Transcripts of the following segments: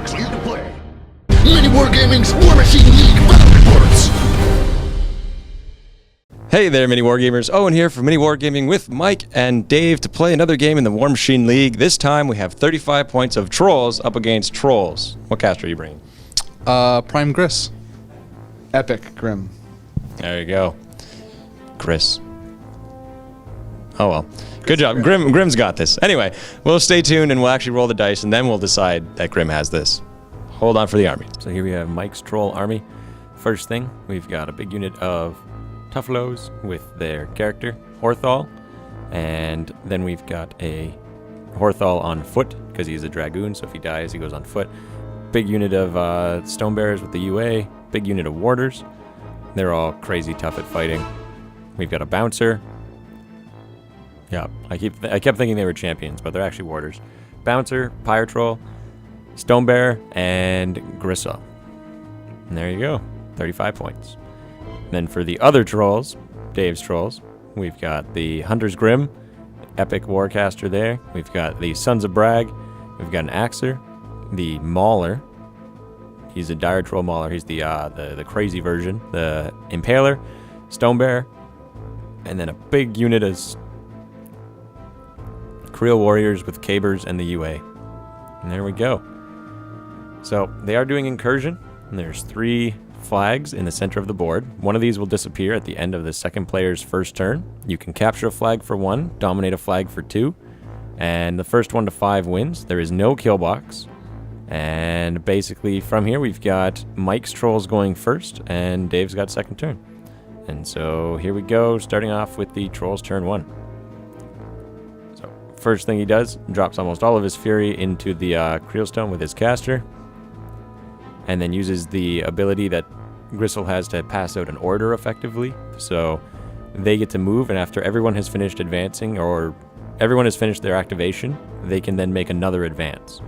clear to play. MiniWarGaming's Warmachine League Battle Reports. Hey there, MiniWarGamers. Owen here for MiniWarGaming with Mike and Dave to play another game in the Warmachine League. This time we have 35 points of Trolls up against Trolls. What caster are you bringing? Prime Gris. Epic Grim. There you go. Chris. Oh well. Good job. Grim's got this. Anyway, we'll stay tuned and we'll actually roll the dice and then we'll decide that Grim has this. Hold on for the army. So here we have Mike's Troll army. First thing, we've got a big unit of Tuffaloes with their character, Horthal. And then we've got a Horthal on foot because he's a Dragoon, so if he dies, he goes on foot. Big unit of Stone Bearers with the UA. Big unit of Warders. They're all crazy tough at fighting. We've got a Bouncer. Yeah, I kept thinking they were champions, but they're actually Warders. Bouncer, Pyre Troll, Stone Bearer, and Gristle. And there you go, 35 points. Then for the other Trolls, Dave's Trolls, we've got the Hunter's Grim, Epic Warcaster there. We've got the Sons of Brag. We've got an Axer, the Mauler. He's a Dire Troll Mauler. He's the crazy version. The Impaler, Stone Bearer, and then a big unit of Creel Warriors with Cabers and the UA. And there we go. So they are doing Incursion, and there's 3 flags in the center of the board. One of these will disappear at the end of the second player's first turn. You can capture a flag for 1, dominate a flag for 2, and the first 1 to 5 wins. There is no kill box. And basically from here we've got Mike's Trolls going first, and Dave's got second turn. And so here we go, starting off with the Trolls turn 1. First thing he does, drops almost all of his fury into the Creelstone with his caster, and then uses the ability that Gristle has to pass out an order effectively. So they get to move, and after everyone has finished advancing, or everyone has finished their activation, they can then make another advance.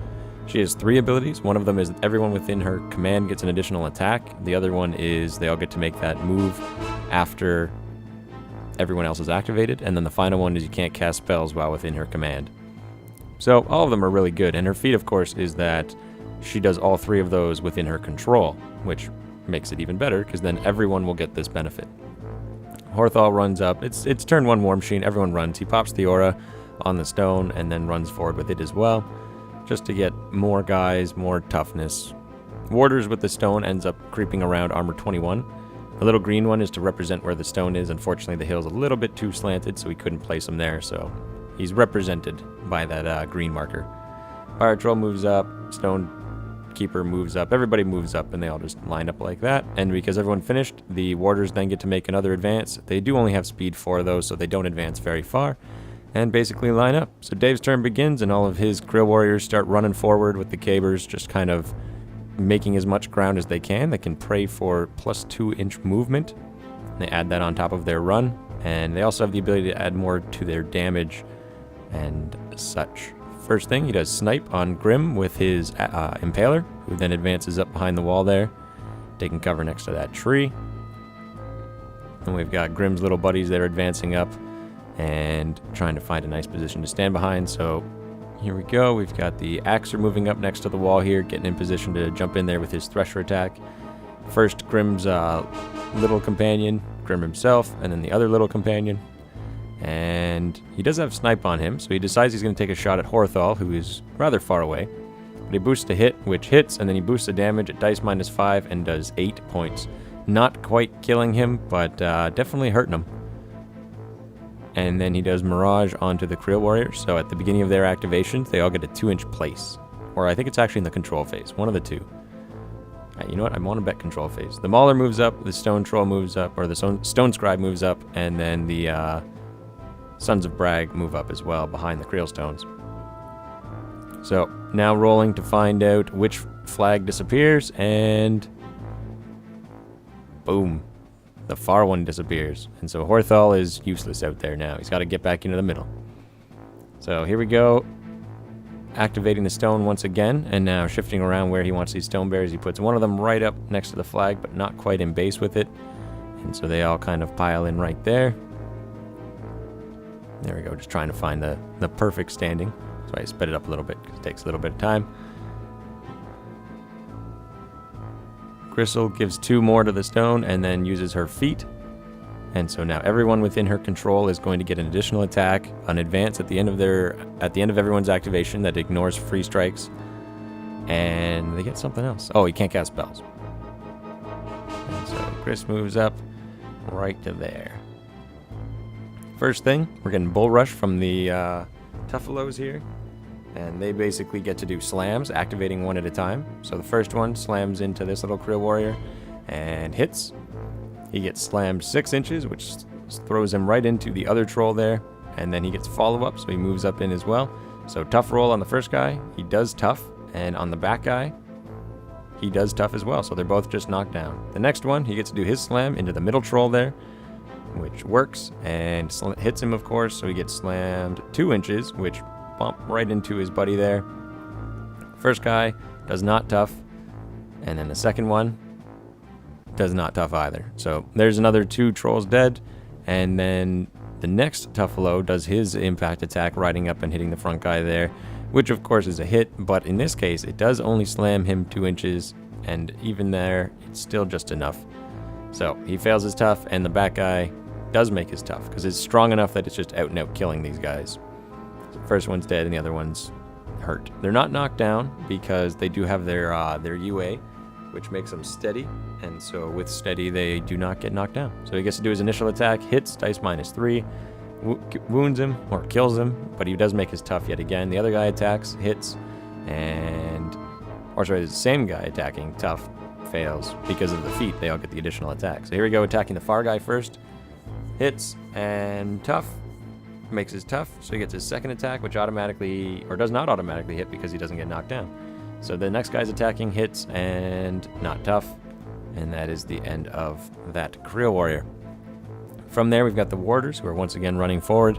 She has 3 abilities. One of them is everyone within her command gets an additional attack. The other one is they all get to make that move after everyone else is activated, and then the final one is you can't cast spells while within her command. So all of them are really good, and her feat of course is that she does all 3 of those within her control, which makes it even better because then everyone will get this benefit. Horthal runs up. It's turn 1 Warmachine. Everyone runs. He pops the aura on the stone and then runs forward with it as well, just to get more guys, more toughness. Warders with the stone ends up creeping around armor 21. The little green one is to represent where the stone is. Unfortunately, the hill's a little bit too slanted, so we couldn't place him there, so he's represented by that green marker. Fire Troll moves up, Stone Keeper moves up, everybody moves up, and they all just line up like that. And because everyone finished, the Warders then get to make another advance. They do only have speed 4 though, so they don't advance very far, and basically line up. So Dave's turn begins, and all of his Creel Warriors start running forward with the Cabers, just kind of making as much ground as they can. They can pray for plus 2-inch movement. They add that on top of their run, and they also have the ability to add more to their damage and such. First thing, he does snipe on Grim with his Impaler, who then advances up behind the wall there, taking cover next to that tree. And we've got Grim's little buddies that are advancing up and trying to find a nice position to stand behind. So here we go. We've got the Axer moving up next to the wall here, getting in position to jump in there with his Thresher attack. First, Grim's little companion, Grim himself, and then the other little companion. And he does have snipe on him, so he decides he's going to take a shot at Horthal, who is rather far away. But he boosts a hit, which hits, and then he boosts the damage at dice -5 and does 8 points. Not quite killing him, but definitely hurting him. And then he does Mirage onto the Creel Warriors. So at the beginning of their activations, they all get a 2-inch place. Or I think it's actually in the control phase. One of the 2. You know what? I want to bet control phase. The Mauler moves up, the Stone Troll moves up, or the Stone Scribe moves up, and then the Sons of Brag move up as well behind the Creel Stones. So now rolling to find out which flag disappears, and boom. The far one disappears, and so Horthal is useless out there now. He's got to get back into the middle. So here we go, activating the stone once again, and now shifting around where he wants these stone bears. He puts one of them right up next to the flag, but not quite in base with it, and so they all kind of pile in right there. There we go, just trying to find the perfect standing. So I sped it up a little bit because it takes a little bit of time. Gristle gives 2 more to the stone and then uses her feet. And so now everyone within her control is going to get an additional attack, an advance at the end of everyone's activation that ignores free strikes. And they get something else. Oh, he can't cast spells. And so Chris moves up right to there. First thing, we're getting Bull Rush from the Tuffalos here. And they basically get to do slams, activating one at a time. So the first one slams into this little Creel Warrior and hits. He gets slammed 6 inches, which throws him right into the other troll there. And then he gets follow-up, so he moves up in as well. So tough roll on the first guy. He does tough. And on the back guy, he does tough as well. So they're both just knocked down. The next one, he gets to do his slam into the middle troll there, which works. And hits him, of course. So he gets slammed 2 inches, which bump right into his buddy there. First guy does not tough, and then the second one does not tough either. So there's another 2 trolls dead, and then the next Tuffalo does his impact attack, riding up and hitting the front guy there, which of course is a hit, but in this case it does only slam him 2 inches, and even there it's still just enough. So he fails his tough, and the back guy does make his tough because it's strong enough that it's just out and out killing these guys. First one's dead and the other one's hurt. They're not knocked down because they do have their UA, which makes them steady, and so with steady they do not get knocked down. So he gets to do his initial attack, hits, dice -3, wounds him or kills him, but he does make his tough yet again. The other guy attacks, hits, the same guy attacking, tough, fails because of the feat. They all get the additional attack. So here we go, attacking the far guy first, hits and tough. Makes his tough, so he gets his second attack, which does not automatically hit because he doesn't get knocked down. So the next guy's attacking, hits, and not tough, and that is the end of that Creel Warrior. From there, we've got the Warders, who are once again running forward,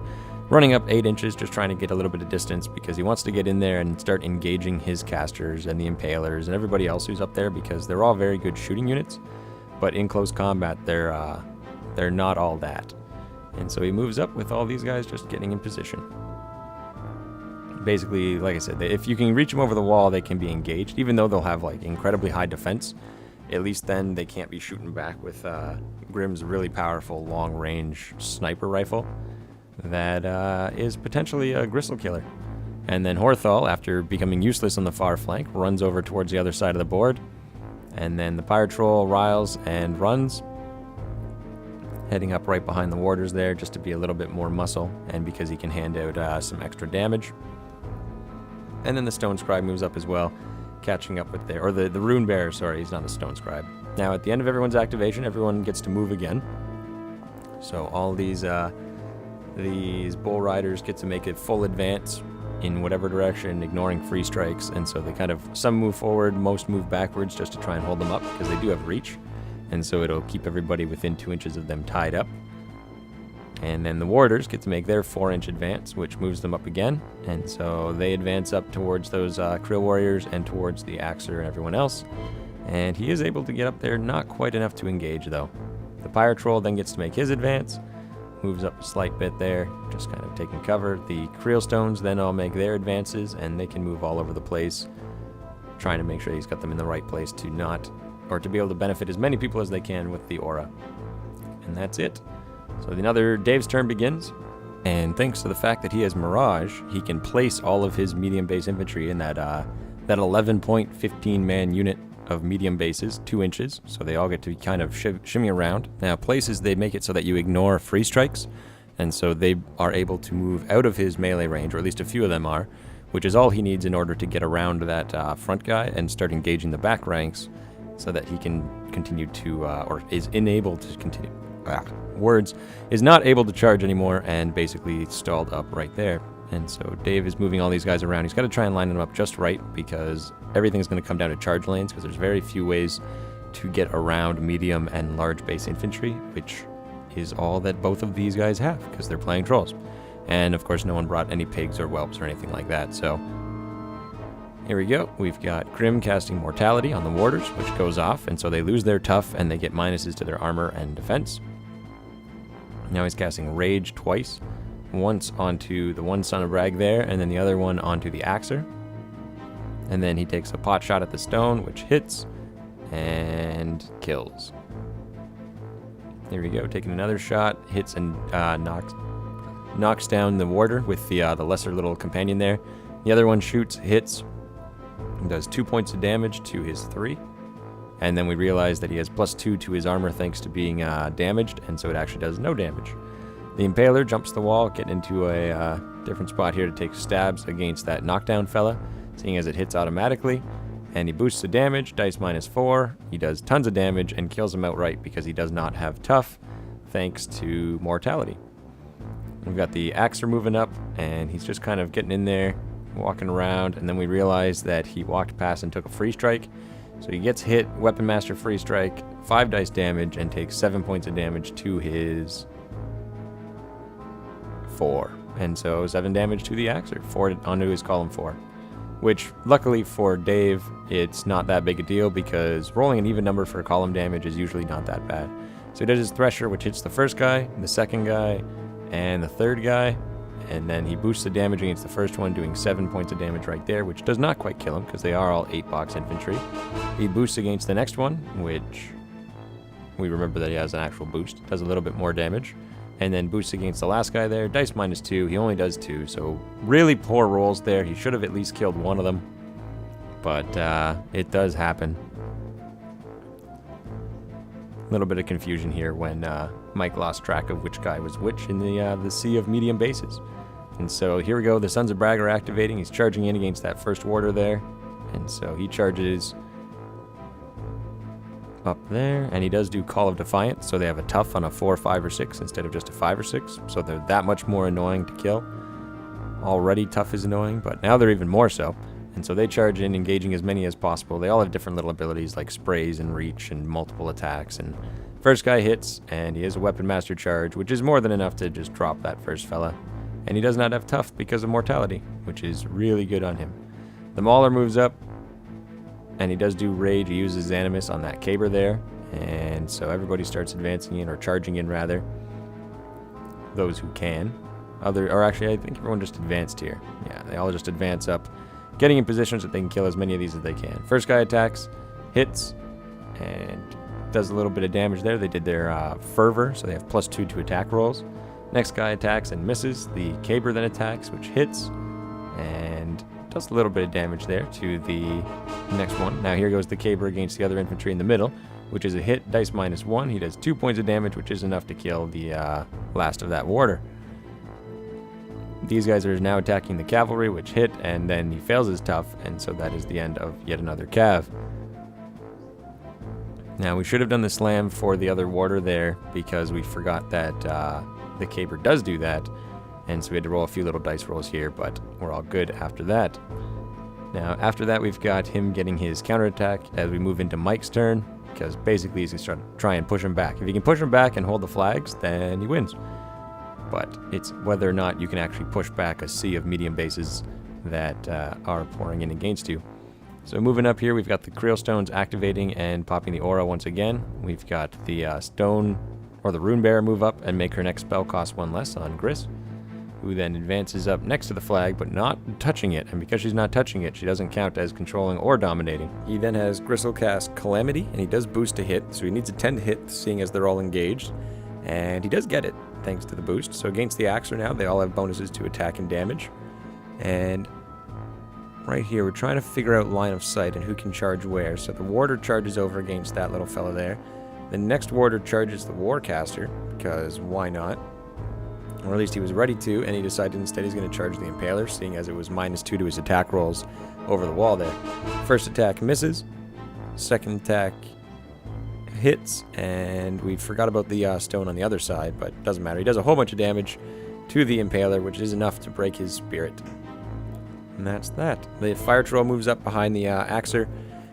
running up 8 inches, just trying to get a little bit of distance because he wants to get in there and start engaging his casters and the Impalers and everybody else who's up there because they're all very good shooting units, but in close combat, they're not all that. And so he moves up with all these guys just getting in position. Basically, like I said, if you can reach them over the wall, they can be engaged. Even though they'll have like incredibly high defense, at least then they can't be shooting back with Grimm's really powerful long-range sniper rifle that is potentially a Gristle killer. And then Horthal, after becoming useless on the far flank, runs over towards the other side of the board. And then the Pyre Troll riles and runs, heading up right behind the Warders there just to be a little bit more muscle and because he can hand out some extra damage. And then the Stone Scribe moves up as well, catching up with the Rune Bearer, sorry, he's not the Stone Scribe. Now at the end of everyone's activation, everyone gets to move again. So all these Bull Riders get to make a full advance in whatever direction, ignoring free strikes, and so some move forward, most move backwards just to try and hold them up because they do have reach. And so it'll keep everybody within 2 inches of them tied up. And then the Warders get to make their 4-inch advance, which moves them up again. And so they advance up towards those Creel Warriors and towards the Axer and everyone else. And he is able to get up there, not quite enough to engage though. The Pyre Troll then gets to make his advance, moves up a slight bit there, just kind of taking cover. The Creel Stones then all make their advances, and they can move all over the place, trying to make sure he's got them in the right place to be able to benefit as many people as they can with the aura. And that's it. So another Dave's turn begins, and thanks to the fact that he has Mirage, he can place all of his medium base infantry in that 11.15 man unit of medium bases, 2 inches, so they all get to kind of shimmy around. Now places, they make it so that you ignore free strikes, and so they are able to move out of his melee range, or at least a few of them are, which is all he needs in order to get around that front guy and start engaging the back ranks, so that he can continue to, or is enabled to continue. Is not able to charge anymore and basically stalled up right there. And so Dave is moving all these guys around. He's got to try and line them up just right because everything's going to come down to charge lanes because there's very few ways to get around medium and large base infantry, which is all that both of these guys have because they're playing trolls. And of course no one brought any pigs or whelps or anything like that, so here we go. We've got Grim casting Mortality on the Warders, which goes off, and so they lose their tough and they get minuses to their armor and defense. Now he's casting Rage twice, once onto the one Son of Rag there, and then the other one onto the Axer. And then he takes a pot shot at the stone, which hits, and kills. There we go, taking another shot, hits and knocks down the warder with the lesser little companion there. The other one shoots, hits, and does 2 points of damage to his 3. And then we realize that he has +2 to his armor thanks to being damaged, and so it actually does no damage. The Impaler jumps the wall, getting into a different spot here to take stabs against that knockdown fella, seeing as it hits automatically. And he boosts the damage, dice -4. He does tons of damage and kills him outright because he does not have tough, thanks to mortality. We've got the Axer moving up, and he's just kind of getting in there, walking around, and then we realize that he walked past and took a free strike. So he gets hit, Weapon Master free strike, 5 dice damage, and takes 7 points of damage to his 4. And so 7 damage to the Axer, 4 onto his column 4. Which, luckily for Dave, it's not that big a deal because rolling an even number for column damage is usually not that bad. So he does his Thresher, which hits the first guy, the second guy, and the third guy. And then he boosts the damage against the first one, doing 7 points of damage right there, which does not quite kill him because they are all 8-box infantry. He boosts against the next one, which we remember that he has an actual boost, does a little bit more damage. And then boosts against the last guy there, dice -2, he only does 2, so really poor rolls there. He should have at least killed one of them, but it does happen. A little bit of confusion here when Mike lost track of which guy was which in the sea of medium bases. And so here we go, the Sons of Bragg are activating. He's charging in against that first warder there, and so he charges up there, and he does do Call of Defiance, so they have a tough on a 4, 5, or 6 instead of just a 5 or 6, so they're that much more annoying to kill. Already tough is annoying, but now they're even more so, and so they charge in, engaging as many as possible. They all have different little abilities like sprays and reach and multiple attacks, and first guy hits, and he has a Weapon Master charge, which is more than enough to just drop that first fella, and he does not have tough because of mortality, which is really good on him. The Mauler moves up, and he does do Rage. He uses Animus on that caber there, and so everybody starts advancing in, or charging in rather. Those who can. Or actually, I think everyone just advanced here. Yeah, they all just advance up, getting in positions that they can kill as many of these as they can. First guy attacks, hits, and does a little bit of damage there. They did their Fervor, so they have +2 to attack rolls. Next guy attacks and misses. The caber then attacks, which hits, and does a little bit of damage there to the next one. Now here goes the caber against the other infantry in the middle, which is a hit, dice -1. He does 2 points of damage, which is enough to kill the last of that warder. These guys are now attacking the cavalry, which hit, and then he fails his tough, and so that is the end of yet another cav. Now we should have done the slam for the other warder there because we forgot that the caber does do that. And so we had to roll a few little dice rolls here, but we're all good after that. Now, after that, we've got him getting his counterattack as we move into Mike's turn, because basically he's going to try and push him back. If he can push him back and hold the flags, then he wins. But it's whether or not you can actually push back a sea of medium bases that are pouring in against you. So moving up here, we've got the Creel Stones activating and popping the aura once again. We've got the Stone, or the Rune Bearer, move up and make her next spell cost 1 less on Gris, who then advances up next to the flag, but not touching it, and because she's not touching it, she doesn't count as controlling or dominating. He then has Gristle cast Calamity, and he does boost to hit, so he needs a 10 to hit, seeing as they're all engaged, and he does get it, thanks to the boost. So against the Axer now, they all have bonuses to attack and damage, and right here, we're trying to figure out line of sight and who can charge where. So the Warder charges over against that little fella there. The next Warder charges the Warcaster, because why not? Or at least he was ready to, and he decided instead he's going to charge the Impaler, seeing as it was -2 to his attack rolls over the wall there. First attack misses, second attack hits, and we forgot about the stone on the other side, but it doesn't matter. He does a whole bunch of damage to the Impaler, which is enough to break his spirit. And that's that. The Fire Troll moves up behind the Axer,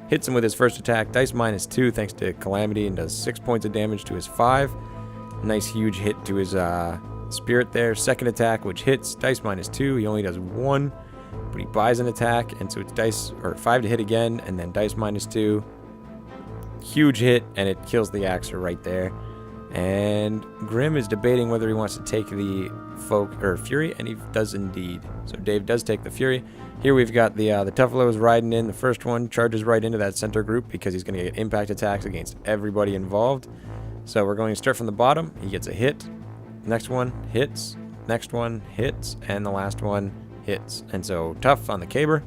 hits him with his first attack, dice -2 thanks to Calamity, and does 6 points of damage to his 5. Nice huge hit to his spirit there. Second attack, which hits, dice -2. He only does 1, but he buys an attack, and so it's dice, or 5 to hit again, and then dice -2. Huge hit, and it kills the Axer right there. And Grim is debating whether he wants to take the Fury, and he does indeed. So Dave does take the Fury. Here we've got the Tuffaloes riding in. The first one charges right into that center group because he's going to get impact attacks against everybody involved. So we're going to start from the bottom. He gets a hit. Next one hits. Next one hits. And the last one hits. And so Tough on the Caber.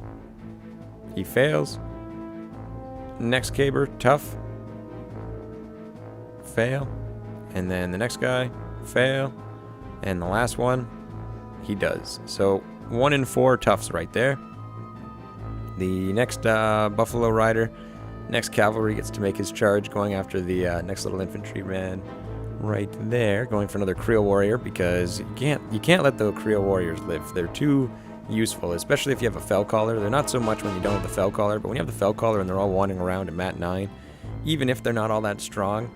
He fails. Next Caber, Tough. Fail. And then the next guy, fail. And the last one, he does. So 1 in 4 Toughs right there. The next Buffalo Rider, next Cavalry gets to make his charge, going after the next little infantryman right there, going for another Creel Warrior, because you can't let the Creel Warriors live. They're too useful, especially if you have a Fell Caller. They're not so much when you don't have the Fell Caller, but when you have the Fell Caller and they're all wandering around at Mat 9, even if they're not all that strong,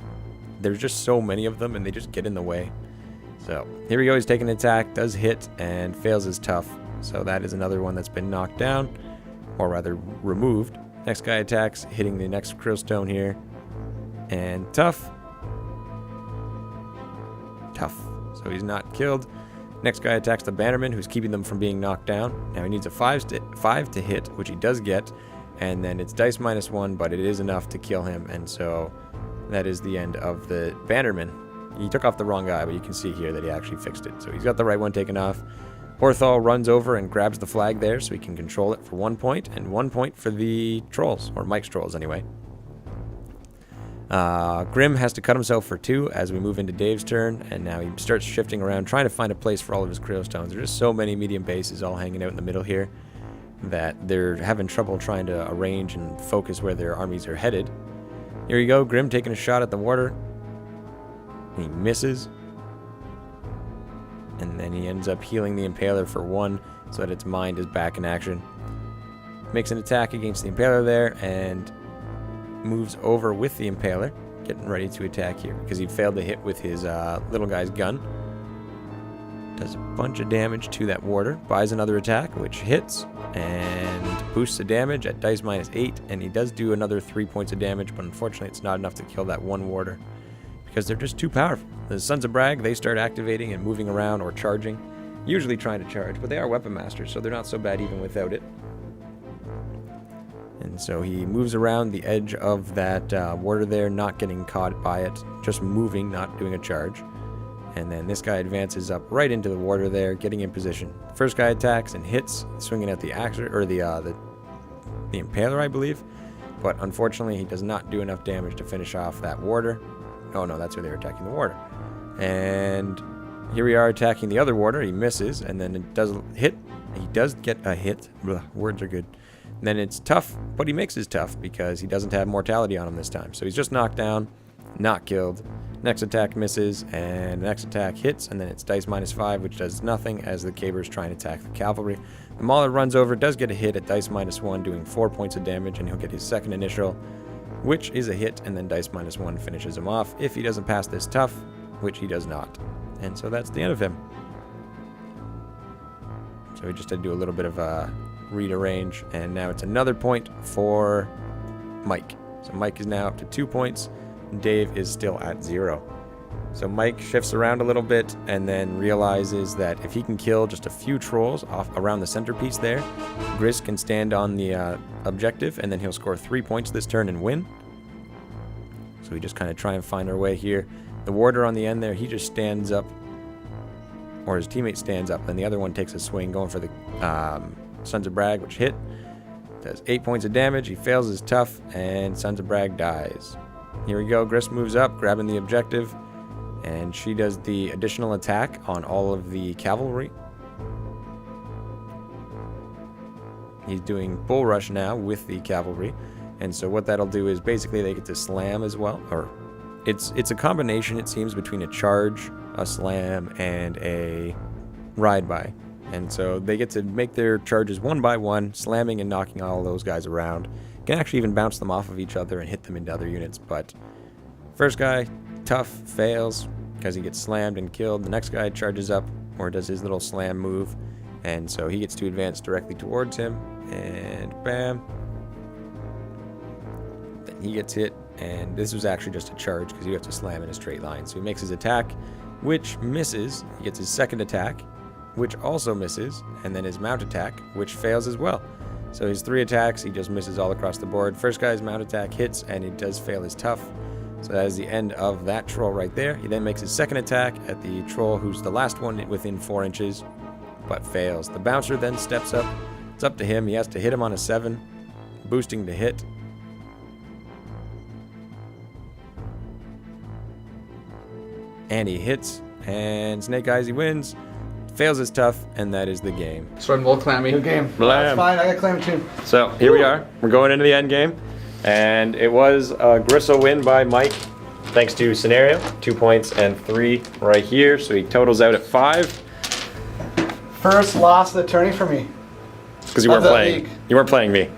there's just so many of them and they just get in the way. So here we go, he's taking an attack, does hit, and fails his Tough. So that is another one that's been knocked down, or rather removed. Next guy attacks, hitting the next Krillstone here. And Tough. So he's not killed. Next guy attacks the Bannerman, who's keeping them from being knocked down. Now he needs a 5 to hit, which he does get. And then it's dice -1, but it is enough to kill him. And so that is the end of the Bannerman. He took off the wrong guy, but you can see here that he actually fixed it. So he's got the right one taken off. Horthal runs over and grabs the flag there so he can control it for 1 point, and 1 point for the Trolls, or Mike's Trolls anyway. Grim has to cut himself for 2 as we move into Dave's turn, and now he starts shifting around, trying to find a place for all of his Creelstones. There's just so many medium bases all hanging out in the middle here that they're having trouble trying to arrange and focus where their armies are headed. Here we go, Grim taking a shot at the warder. He misses. And then he ends up healing the Impaler for 1 so that its mind is back in action. Makes an attack against the Impaler there and moves over with the Impaler, getting ready to attack here because he failed to hit with his little guy's gun. Does a bunch of damage to that warder, buys another attack, which hits, and boosts the damage at dice -8, and he does do another 3 points of damage, but unfortunately it's not enough to kill that one warder because they're just too powerful. The Sons of Brag, they start activating and moving around or charging, usually trying to charge, but they are weapon masters, so they're not so bad even without it. And so he moves around the edge of that warder there, not getting caught by it, just moving, not doing a charge. And then this guy advances up right into the warder there, getting in position. First guy attacks and hits, swinging at the Axer, or the Impaler, I believe. But unfortunately, he does not do enough damage to finish off that warder. Oh no, that's where they're attacking the warder. And here we are attacking the other warder. He misses, and then it does hit. He does get a hit. Blah, words are good. And then it's Tough, but he makes his Tough because he doesn't have mortality on him this time. So he's just knocked down, not killed. Next attack misses, and the next attack hits, and then it's dice -5, which does nothing as the Caber's trying to attack the cavalry. The Mauler runs over, does get a hit at dice -1, doing 4 points of damage, and he'll get his second initial, which is a hit, and then dice -1 finishes him off if he doesn't pass this Tough, which he does not. And so that's the end of him. So we just had to do a little bit of rearrange, and now it's another point for Mike. So Mike is now up to 2 points. Dave is still at 0. So Mike shifts around a little bit and then realizes that if he can kill just a few trolls off around the centerpiece there, Gris can stand on the objective, and then he'll score 3 points this turn and win. So we just kind of try and find our way here. The warder on the end there, he just stands up, or his teammate stands up, and the other one takes a swing going for the Sons of Brag, which hit. Does 8 points of damage. He fails his Tough, and Sons of Brag dies. Here we go. Gris moves up, grabbing the objective, and she does the additional attack on all of the cavalry. He's doing Bull Rush now with the cavalry, and so what that'll do is basically they get to slam as well, or it's a combination, it seems, between a charge, a slam, and a ride-by. And so they get to make their charges one by one, slamming and knocking all those guys around. Can actually even bounce them off of each other and hit them into other units. But first guy, Tough, fails because he gets slammed and killed. The next guy charges up or does his little slam move. And so he gets to advance directly towards him. And bam. Then he gets hit And this was actually just a charge because you have to slam in a straight line. So he makes his attack, which misses. He gets his second attack, which also misses. And then his mount attack, which fails as well. So his 3 attacks, he just misses all across the board. First guy's mount attack hits, and he does fail his tough. So that is the end of that troll right there. He then makes his second attack at the troll, who's the last one within 4 inches, but fails. The bouncer then steps up. It's up to him. He has to hit him on a 7, boosting to hit. And he hits, and Snake Eyes, he wins. Fails his tough, and that is the game. So I'm a little clammy. Good game. Blam. That's fine. I got clam too. So here we are. We're going into the end game, and it was a Gristle win by Mike, thanks to scenario. 2 points and 3 right here, so he totals out at 5. First loss of the tourney for me. Because you weren't Of the playing. league. You weren't playing me.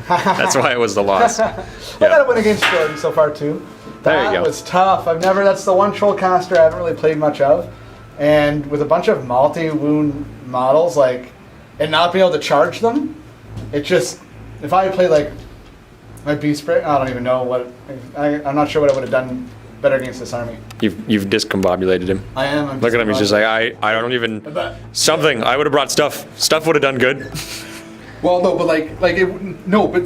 That's why it was the loss. I got a win against Jordan so far too. There you go. That was tough. That's the one troll caster I haven't really played much of. And with a bunch of multi-wound models, like, and not being able to charge them, it just, if I had played like my beast spray, I don't even know what, I'm not sure what I would have done better against this army. You've discombobulated him. I am. I'm Look at him. He's just like, I don't even. But- Something. I would have brought stuff. Stuff would have done good. Well, no, but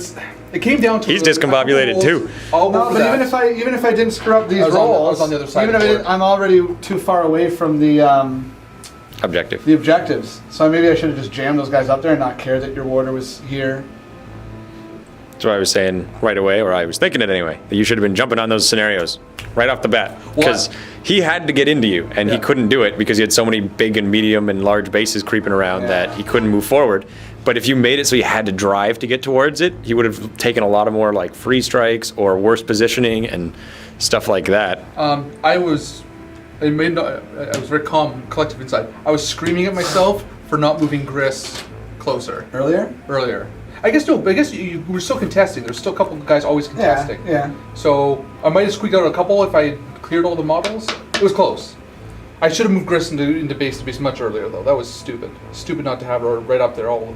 it came down to He's discombobulated too. All No, over but that. even if I didn't screw up these I was rolls, on the other side even of if the I board. I'm already too far away from the Objective. objectives. So maybe I should have just jammed those guys up there and not care that your warder was here. That's what I was saying right away, or I was thinking it anyway. That you should have been jumping on those scenarios right off the bat, because he had to get into you, and he couldn't do it because he had so many big and medium and large bases creeping around that he couldn't move forward. But if you made it so he had to drive to get towards it, he would have taken a lot of more like free strikes or worse positioning and stuff like that. I was very calm and collective inside. I was screaming at myself for not moving Gris closer Earlier? I guess no, but I guess you were still contesting. There's still a couple of guys always contesting. Yeah. So I might have squeaked out a couple if I had cleared all the models. It was close. I should have moved Gris into base to base much earlier though. That was stupid. Stupid not to have her right up there. All.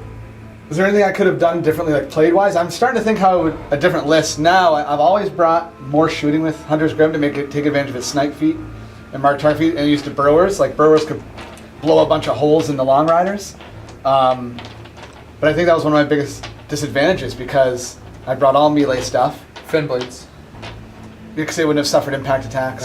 Is there anything I could have done differently, like play-wise? I'm starting to think how I would, a different list now. I've always brought more shooting with Hunter's Grim to take advantage of his snipe feet and mark target feet, and used to burrowers. Like burrowers could blow a bunch of holes in the long riders. But I think that was one of my biggest disadvantages because I brought all melee stuff. Fen blades. Because they wouldn't have suffered impact attacks.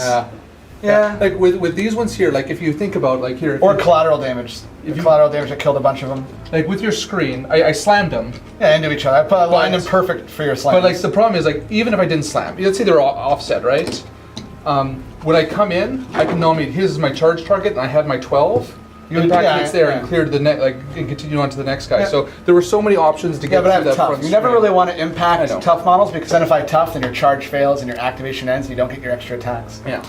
Yeah. Like with these ones here, like if you think about like here. Or collateral damage. Collateral damage, I killed a bunch of them. Like with your screen, I slammed them. Yeah, into each other. I lined them perfect for your slam. But like the problem is like even if I didn't slam, let's say they're offset, right? When I come in, I can nominate his as my charge target, and I had my 12. You impact hits there and cleared the net, like and continue on to the next guy. Yeah. So there were so many options to get but I through have that tough. front You never screen. really want to impact tough models because then if I tough, then your charge fails and your activation ends and you don't get your extra attacks. Yeah.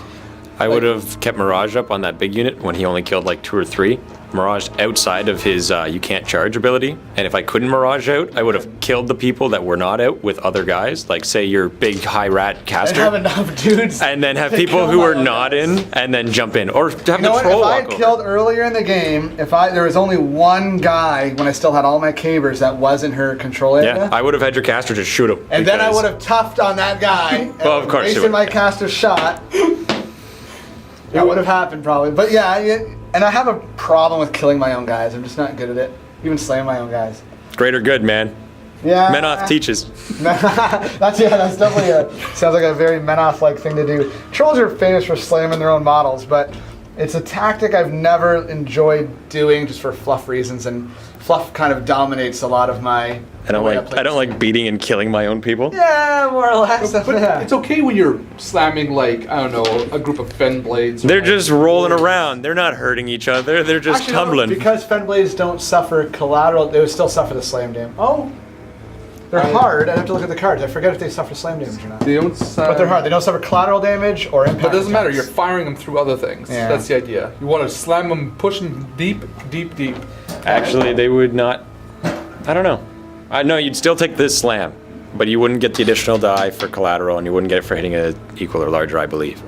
I would have kept Mirage up on that big unit when he only killed like 2 or 3. Mirage outside of his you can't charge ability. And if I couldn't Mirage out, I would have killed the people that were not out with other guys. Like say your big high rat caster. And have enough dudes. And then have to people kill who my are own not guys. in and then jump in. Or have You know the what? troll If I walk had killed over. earlier in the game, there was only one guy when I still had all my cabers that was in her control area. Yeah, I would have had your caster just shoot him. and then I because- would have toughed on that guy. And Well, of course you wasted would. my caster's shot. That would have happened probably. But yeah, and I have a problem with killing my own guys. I'm just not good at it. Even slaying my own guys. Greater good, man. Yeah. Menoth teaches. that's definitely sounds like a very Menoth-like thing to do. Trolls are famous for slamming their own models, but it's a tactic I've never enjoyed doing just for fluff reasons, and fluff kind of dominates a lot of my. I don't like beating and killing my own people. Yeah, more or less. But Yeah. it's okay when you're slamming like I don't know a group of Fen blades. or, They're like, just rolling around. They're not hurting each other. They're just Actually, no, tumbling. because Fenblades don't suffer collateral, they would still suffer the slam damage. Oh, they're hard. I'd have to look at the cards. I forget if they suffer slam damage or not. They don't. But they're hard. They don't suffer collateral damage or impact. But it doesn't matter. You're attacks. firing them through other things. Yeah. That's the idea. You want to slam them, push them deep, deep, deep. Actually, they would not. I don't know. I know you'd still take this slam, but you wouldn't get the additional die for collateral, and you wouldn't get it for hitting a equal or larger, I believe.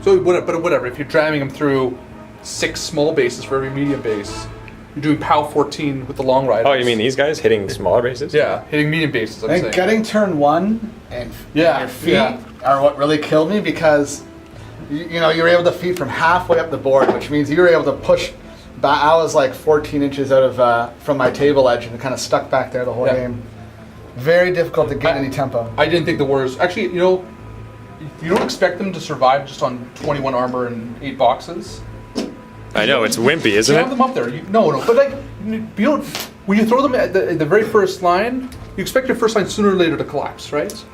So, but whatever. If you're jamming them through 6 small bases for every medium base, you're doing POW 14 with the long riders. Oh, you mean these guys hitting smaller bases? Yeah, hitting medium bases. I'm I think saying. getting turn 1 and Yeah, your feet yeah. are what really killed me because you know, you were able to feed from halfway up the board, which means you were able to push back. I was like 14 inches out of from my table edge and kind of stuck back there the whole game. Very difficult to get any tempo. I didn't think the Warriors, actually, you know, you don't expect them to survive just on 21 armor and 8 boxes. I know, it's wimpy, isn't Jam it? them up there. No, but like, you don't, when you throw them at the very first line, you expect your first line sooner or later to collapse, right?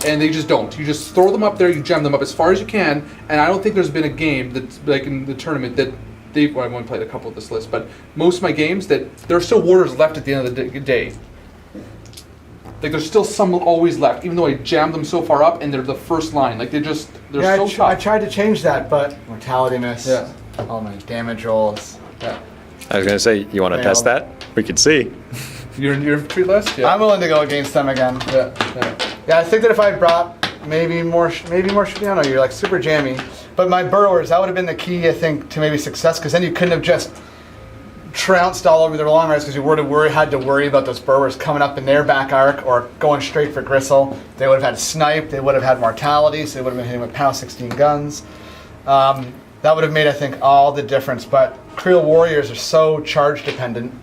And they just don't. You just throw them up there, you jam them up as far as you can, and I don't think there's been a game that's like in the tournament that well, I've only played a couple of this list, but most of my games that there are still Warriors left at the end of the day. Like there's still some always left, even though I jammed them so far up and they're the first line. Like they're so tough. I tried to change that, but mortality miss. Yeah. All my damage rolls. Yeah. I was gonna say, you want to test that? We could see. Your infantry list? Yeah. I'm willing to go against them again. Yeah, I think that if I brought maybe more shooting, I don't know, you're like super jammy. But my burrowers, that would have been the key, I think, to maybe success, because then you couldn't have just trounced all over the long rise because you would have had to worry about those burrowers coming up in their back arc or going straight for Gristle. They would have had snipe, they would have had mortality, so they would have been hitting with pound 16 guns. That would have made, I think, all the difference. But Creel Warriors are so charge dependent,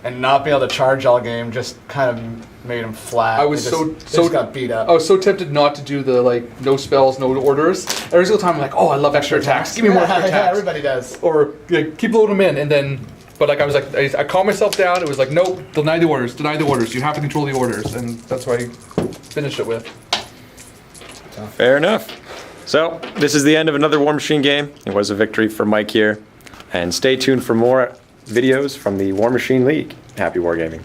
and not being able to charge all game just kind of made them flat. I was they just got beat up. I was so tempted not to do the like no spells, no orders. Every single time I'm like, oh, I love extra attacks. Give me more extra attacks. Yeah, everybody does. Or keep loading them in, and then, but like I was like, I calmed myself down. It was like, nope, deny the orders, deny the orders. You have to control the orders, and that's what I finished it with. Fair enough. So, this is the end of another Warmachine game. It was a victory for Mike here. And stay tuned for more videos from the Warmachine League. Happy wargaming.